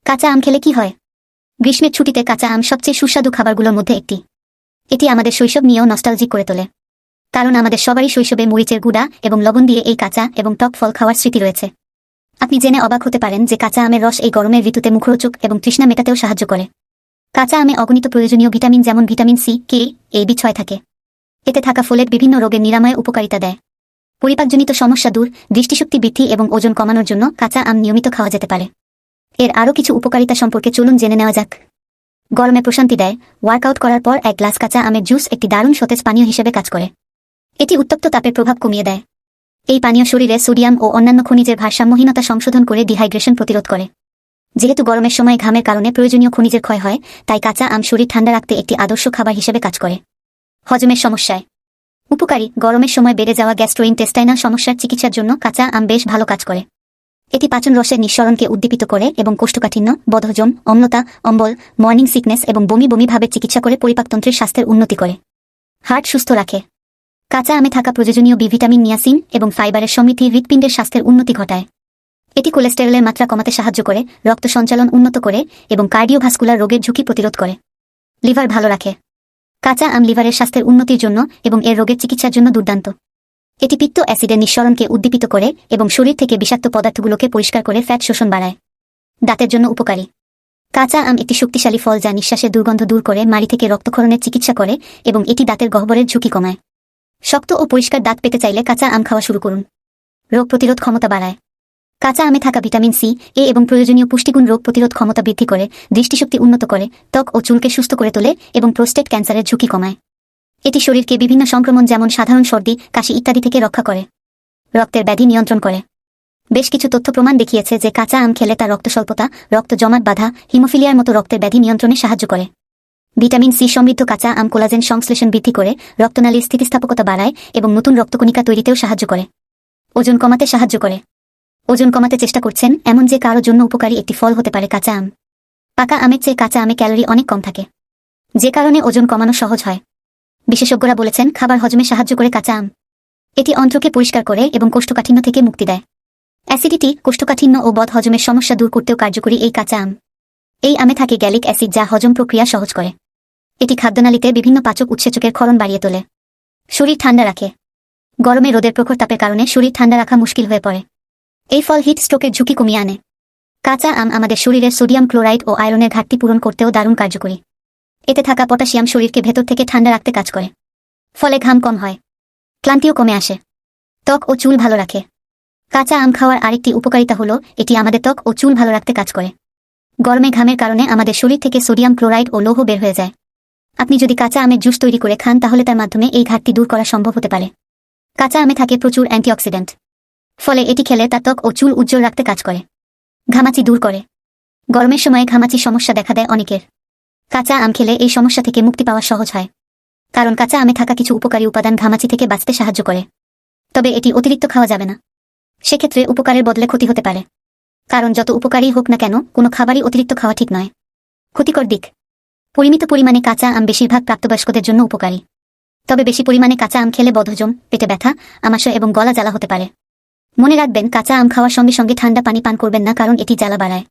কাঁচা আম খেলে কি হয়? গ্রীষ্মের ছুটিতে কাঁচা আম সবচেয়ে সুস্বাদু খাবারগুলোর মধ্যে একটি। এটি আমাদের শৈশব নিয়েও নস্টালজিক করে তোলে। কারণ আমাদের সবারই শৈশবে মরিচের গুঁড়া এবং লবণ দিয়ে এই কাঁচা এবং টক ফল খাওয়ার স্মৃতি রয়েছে। আপনি জেনে অবাক হতে পারেন যে কাঁচা আমের রস এই গরমের ঋতুতে মুখরোচক এবং তৃষ্ণা মেটাতেও সাহায্য করে। কাঁচা আমে অগণিত প্রয়োজনীয় ভিটামিন যেমন ভিটামিন সি, কে, এ, বি6 থাকে। এতে থাকা ফোলেট বিভিন্ন রোগের নিরাময়ে উপকারিতা দেয়। পরিপাকজনিত সমস্যা দূর, দৃষ্টিশক্তি বৃদ্ধি এবং ওজন কমানোর জন্য কাঁচা আম নিয়মিত খাওয়া যেতে পারে। এর আরও কিছু উপকারিতা সম্পর্কে চলুন জেনে নেওয়া যাক। গরমে প্রশান্তি দেয়। ওয়ার্কআউট করার পর এক গ্লাস কাঁচা আমের জুস একটি দারুণ সতেজ পানীয় হিসেবে কাজ করে। এটি উত্তপ্ত তাপের প্রভাব কমিয়ে দেয়। এই পানীয় শরীরে সোডিয়াম ও অন্যান্য খনিজের ভারসাম্যহীনতা সংশোধন করে ডিহাইড্রেশন প্রতিরোধ করে। যেহেতু গরমের সময় ঘামের কারণে প্রয়োজনীয় খনিজের ক্ষয় হয়, তাই কাঁচা আম শরীর ঠান্ডা রাখতে একটি আদর্শ খাবার হিসেবে কাজ করে। হজমের সমস্যায় উপকারী। গরমের সময় বেড়ে যাওয়া গ্যাস্ট্রোইন্টেস্টাইনাল সমস্যার চিকিৎসার জন্য কাঁচা আম বেশ ভালো কাজ করে। এটি পাচন রসের নিঃসরণকে উদ্দীপিত করে এবং কোষ্ঠকাঠিন্য, বদহজম, অম্লতা, অম্বল, মর্নিং সিকনেস এবং বমি বমি ভাবের চিকিৎসা করে পরিপাকতন্ত্রের স্বাস্থ্যের উন্নতি করে। হার্ট সুস্থ রাখে। কাঁচা আমে থাকা প্রয়োজনীয় বি ভিটামিন, নিয়াসিন এবং ফাইবারের সমৃদ্ধি হৃৎপিণ্ডের স্বাস্থ্যের উন্নতি ঘটায়। এটি কোলেস্টেরলের মাত্রা কমাতে সাহায্য করে, রক্ত সঞ্চালন উন্নত করে এবং কার্ডিওভাস্কুলার রোগের ঝুঁকি প্রতিরোধ করে। লিভার ভালো রাখে। কাঁচা আম লিভারের স্বাস্থ্যের উন্নতির জন্য এবং এর রোগের চিকিৎসার জন্য দুর্দান্ত। এটি পিত্ত অ্যাসিডের নিঃসরণকে উদ্দীপিত করে এবং শরীর থেকে বিষাক্ত পদার্থগুলোকে পরিষ্কার করে ফ্যাট শোষণ বাড়ায়। দাঁতের জন্য উপকারী। কাঁচা আম একটি শক্তিশালী ফল যা নিঃশ্বাসের দুর্গন্ধ দূর করে, মাড়ি থেকে রক্তক্ষরণের চিকিৎসা করে এবং এটি দাঁতের গহ্বরের ঝুঁকি কমায়। শক্ত ও পরিষ্কার দাঁত পেতে চাইলে কাঁচা আম খাওয়া শুরু করুন। রোগ প্রতিরোধ ক্ষমতা বাড়ায়। কাঁচা আমে থাকা ভিটামিন সি, এ এবং প্রয়োজনীয় পুষ্টিগুণ রোগ প্রতিরোধ ক্ষমতা বৃদ্ধি করে, দৃষ্টিশক্তি উন্নত করে, ত্বক ও চুলকে সুস্থ করে তোলে এবং প্রোস্টেট ক্যান্সারের ঝুঁকি কমায়। এটি শরীরকে বিভিন্ন সংক্রমণ যেমন সাধারণ সর্দি, কাশি ইত্যাদি থেকে রক্ষা করে। রক্তের ব্যাধি নিয়ন্ত্রণ করে। বেশ কিছু তথ্য প্রমাণ দেখিয়েছে যে কাঁচা আম খেলে তা রক্ত স্বল্পতা, রক্ত জমাট বাঁধা, হিমোফিলিয়ার মতো রক্তের ব্যাধি নিয়ন্ত্রণে সাহায্য করে। ভিটামিন সি সমৃদ্ধ কাঁচা আম কোলাজেন সংশ্লেষণ বৃদ্ধি করে, রক্তনালীর স্থিতিস্থাপকতা বাড়ায় এবং নতুন রক্তকণিকা তৈরিতেও সাহায্য করে। ওজন কমাতে সাহায্য করে। ওজন কমাতে চেষ্টা করছেন এমন যে কারো জন্য উপকারী একটি ফল হতে পারে কাঁচা আম। পাকা আমের চেয়ে কাঁচা আমে ক্যালোরি অনেক কম থাকে, যে কারণে ওজন কমানো সহজ হয়। বিশেষজ্ঞরা বলেছেন খাবার হজমে সাহায্য করে কাঁচা আম। এটি অন্ত্রকে পরিষ্কার করে এবং কোষ্ঠকাঠিন্য থেকে মুক্তি দেয়। অ্যাসিডিটি, কোষ্ঠকাঠিন্য ও বদহজমের সমস্যা দূর করতেও কার্যকরী এই কাঁচা আম। এই আমে থাকে গ্যালিক অ্যাসিড যা হজম প্রক্রিয়া সহজ করে। এটি খাদ্যনালীতে বিভিন্ন পাচক উৎসেচকের ক্ষরণ বাড়িয়ে তোলে। শরীর ঠান্ডা রাখে। গরমে রোদের প্রখর তাপের কারণে শরীর ঠান্ডা রাখা মুশকিল হয়ে পড়ে। এই ফল হিট স্ট্রোকের ঝুঁকি কমিয়ে আনে। কাঁচা আম আমাদের শরীরের সোডিয়াম ক্লোরাইড ও আয়রনের ঘাটতি পূরণ করতেও দারুণ কার্যকরী। এতে থাকা পটাশিয়াম শরীরকে ভেতর থেকে ঠান্ডা রাখতে কাজ করে। ফলে ঘাম কম হয়, ক্লান্তিও কমে আসে। ত্বক ও চুল ভালো রাখে। কাঁচা আম খাওয়ার আরেকটি উপকারিতা হলো এটি আমাদের ত্বক ও চুল ভালো রাখতে কাজ করে। গরমে ঘামের কারণে আমাদের শরীর থেকে সোডিয়াম ক্লোরাইড ও লৌহ বের হয়ে যায়। আপনি যদি কাঁচা আমের জুস তৈরি করে খান তাহলে তার মাধ্যমে এই ঘাটতি দূর করা সম্ভব হতে পারে। কাঁচা আমে থাকে প্রচুর অ্যান্টিঅক্সিডেন্ট, ফলে এটি খেলে তা ত্বক ও চুল উজ্জ্বল রাখতে কাজ করে। ঘামাচি দূর করে। গরমের সময় ঘামাচির সমস্যা দেখা দেয় অনেকের। কাঁচা আম খেলে এই সমস্যা থেকে মুক্তি পাওয়া সহজ হয়, কারণ কাঁচা আমে থাকা কিছু উপকারী উপাদান ঘামাচি থেকে বাঁচতে সাহায্য করে। তবে এটি অতিরিক্ত খাওয়া যাবে না, সেক্ষেত্রে উপকারের বদলে ক্ষতি হতে পারে। কারণ যত উপকারী হোক না কেন, কোনো খাবারই অতিরিক্ত খাওয়া ঠিক নয়। ক্ষতিকর দিক: পরিমিত পরিমাণে কাঁচা আম বেশিরভাগ প্রাপ্তবয়স্কদের জন্য উপকারী। তবে বেশি পরিমাণে কাঁচা আম খেলে বদহজম, পেটে ব্যথা, আমাশয় এবং গলা জ্বালা হতে পারে। মনে রাখবেন, কাঁচা আম খাওয়ার সঙ্গে সঙ্গে ঠান্ডা পানি পান করবেন না, কারণ এটি জ্বালা বাড়ায়।